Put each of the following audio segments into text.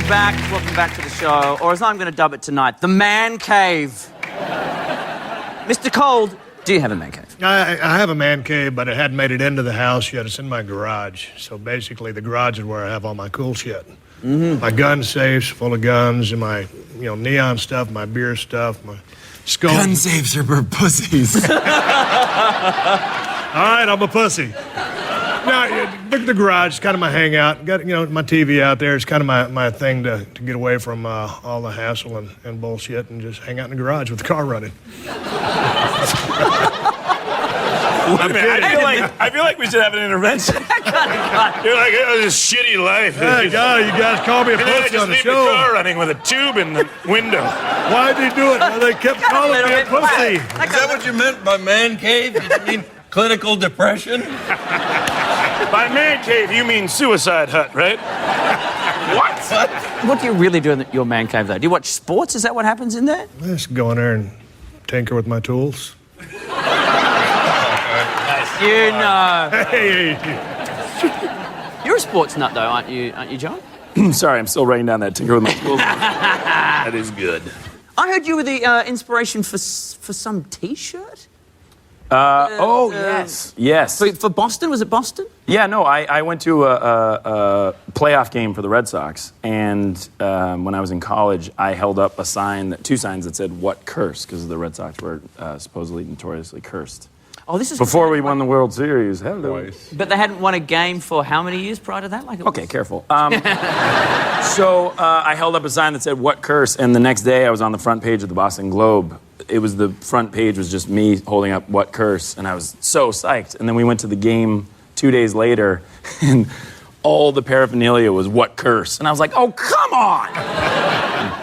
Welcome back to the show, or as I'm going to dub it tonight, the man cave. Mr. Cold, do you have a man cave? I have a man cave, but it hadn't made it into the house yet. It's in my garage. So basically, the garage is where I have all my cool shit. Mm-hmm. My gun safe's full of guns, and my neon stuff, my beer stuff, my skull. Gun safes are for pussies. All right, I'm a pussy. Now, look at the garage. It's kind of my hangout. Got my TV out there. It's kind of my thing to get away from all the hassle and bullshit and just hang out in the garage with the car running. I feel like we should have an intervention. You're like, oh, this shitty life. Hey, God, you guys call me a pussy on the show. The car running with a tube in the window. Why'd they do it? Well, they kept calling me a pussy. Is that what you meant by man cave? Did you mean clinical depression? By man cave, you mean suicide hut, right? What? What do you really do in your man cave, though? Do you watch sports? Is that what happens in there? I just go in there and tinker with my tools. You know. Hey. You're a sports nut, though, aren't you, John? Sorry, I'm still writing down that tinker with my tools. That is good. I heard you were the inspiration for some T-shirt. Yes. For Boston? Was it Boston? Yeah, no, I went to a playoff game for the Red Sox, and when I was in college, I held up two signs that said, "What curse?" because the Red Sox were supposedly notoriously cursed. Oh, this is before we won the World Series. Hello. But they hadn't won a game for how many years prior to that? Okay, careful. So I held up a sign that said, "What curse?" And the next day, I was on the front page of the Boston Globe. The front page was just me holding up "What curse?" and I was so psyched. And then we went to the game 2 days later, and all the paraphernalia was "What curse?" and I was like, "Oh, come on!"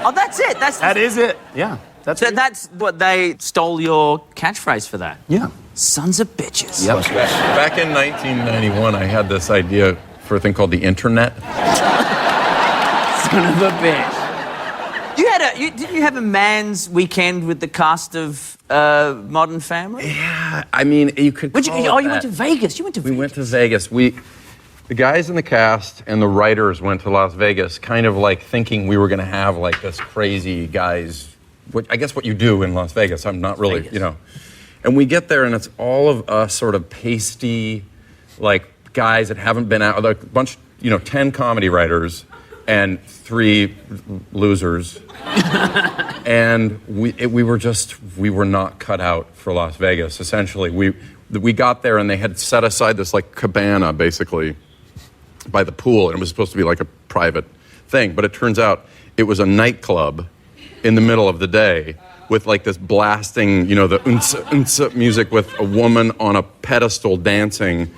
Oh, that's it. That is it. Yeah. That's what they stole your catchphrase for that. Yeah. Sons of bitches. Yep. Back in 1991, I had this idea for a thing called the internet. Son of a bitch. Didn't you have a man's weekend with the cast of Modern Family? Yeah, I mean, you could call it you went to Vegas. We went to Vegas. The guys in the cast and the writers went to Las Vegas, kind of like thinking we were going to have like this crazy guys. I guess what you do in Las Vegas. I'm not really, And we get there, and it's all of us sort of pasty, like guys that haven't been out. Like a bunch, 10 comedy writers and 3 losers. And we were not cut out for Las Vegas. Essentially, we got there, and they had set aside this like cabana, basically, by the pool, and it was supposed to be like a private thing. But it turns out it was a nightclub in the middle of the day with like this blasting, the unsa music with a woman on a pedestal dancing.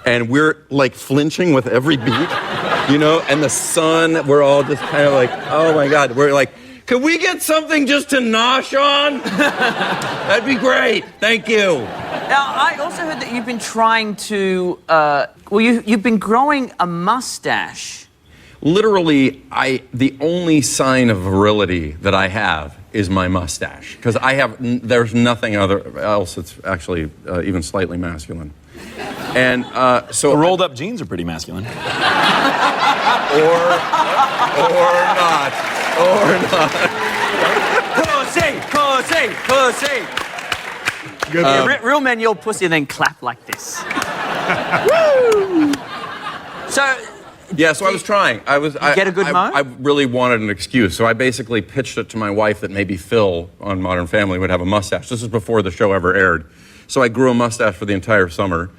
And we're like flinching with every beat, and the sun, we're all just kind of like, oh my God. We're like, could we get something just to nosh on? That'd be great. Thank you. Now, I also heard that you've been trying to, you've been growing a mustache. Literally, the only sign of virility that I have is my mustache. Because there's nothing else that's actually even slightly masculine. And so... The rolled up jeans are pretty masculine. Or not. Pussy. Real men yell pussy and then clap like this. Woo! So... Yeah, so I was trying. Get a good mo? I really wanted an excuse, so I basically pitched it to my wife that maybe Phil on Modern Family would have a mustache. This is before the show ever aired. So I grew a mustache for the entire summer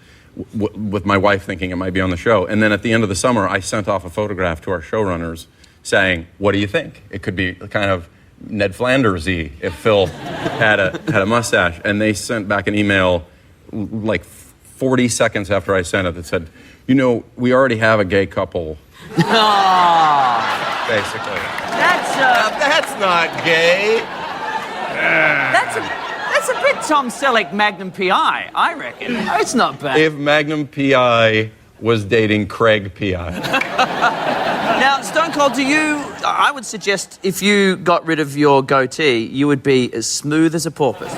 with my wife thinking it might be on the show. And then at the end of the summer, I sent off a photograph to our showrunners saying, what do you think? It could be kind of Ned Flanders-y if Phil had a mustache. And they sent back an email like 40 seconds after I sent it that said, we already have a gay couple. Basically. That's not gay. That's a bit Tom Selleck Magnum P.I., I reckon. It's not bad. If Magnum P.I. was dating Craig P.I. Now, Stone Cold, I would suggest if you got rid of your goatee, you would be as smooth as a porpoise.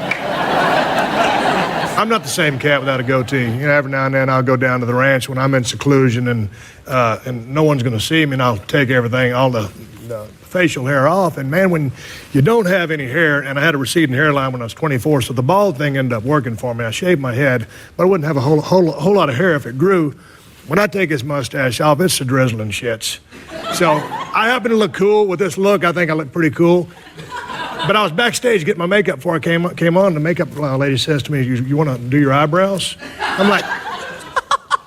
I'm not the same cat without a goatee. You know, every now and then I'll go down to the ranch when I'm in seclusion and no one's going to see me, and I'll take everything, all the facial hair off. And man, when you don't have any hair, and I had a receding hairline when I was 24, so the bald thing ended up working for me. I shaved my head, but I wouldn't have a whole lot of hair if it grew. When I take his mustache off, it's the drizzling shits. So I happen to look cool with this look. I think I look pretty cool. But I was backstage getting my makeup before I came on. The makeup lady says to me, you want to do your eyebrows? I'm like,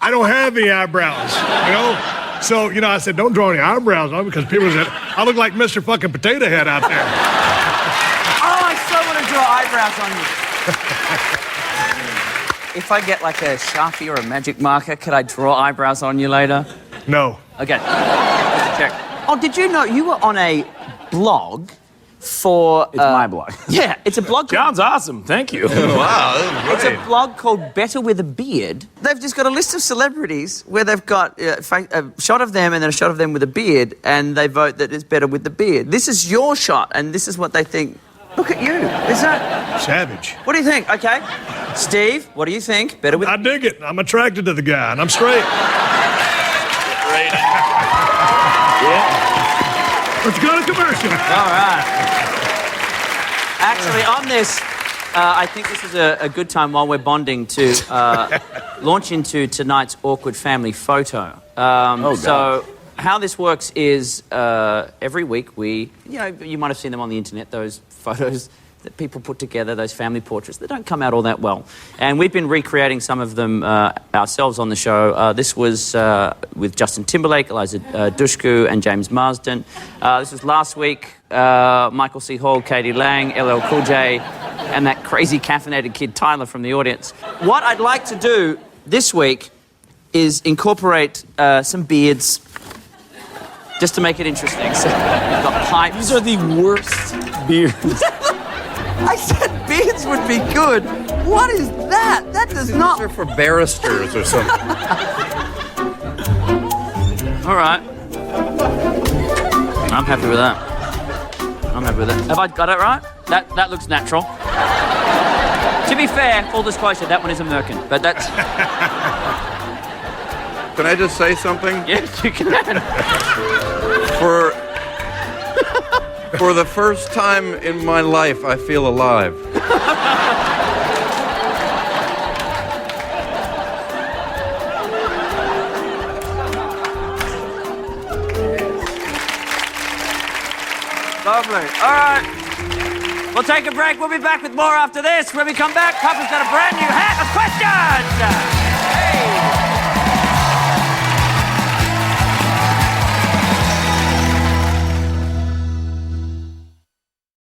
I don't have any eyebrows, you know? So, you know, I said, don't draw any eyebrows on me, because people said, I look like Mr. fucking Potato Head out there. Oh, I so want to draw eyebrows on you. If I get like a Sharpie or a magic marker, could I draw eyebrows on you later? No. Okay. Check. Oh, did you know you were on a blog for... It's my blog. Yeah, it's a blog. John's awesome. Thank you. Wow, that was It's great. a blog called Better with a Beard. They've just got a list of celebrities where they've got a shot of them and then a shot of them with a beard, and they vote that it's better with the beard. This is your shot, and this is what they think. Look at you. Is that... Savage. What do you think? Okay. Steve, what do you think? Better with... I dig it. I'm attracted to the guy, and I'm straight. Great. Yeah. Let's go to commercial. All right. Actually, on this, I think this is a good time while we're bonding to launch into tonight's awkward family photo. So how this works is every week you might have seen them on the internet, those photos that people put together, those family portraits that don't come out all that well. And we've been recreating some of them ourselves on the show. This was with Justin Timberlake, Eliza Dushku, and James Marsden. This was last week. Michael C. Hall, Katie Lang, LL Cool J, and that crazy caffeinated kid Tyler from the audience. What I'd like to do this week is incorporate some beards, just to make it interesting. So we've got pipes. These are the worst beards. I said beards would be good. What is that? That does not... These are for barristers or something. All right. I'm happy with that. I'm happy with that. Have I got it right? That looks natural. To be fair, full disclosure, that one is a merkin, but that's... Can I just say something? Yes, you can. For the first time in my life, I feel alive. Lovely. All right. We'll take a break. We'll be back with more after this. When we come back, Papa's got a brand new hat of questions.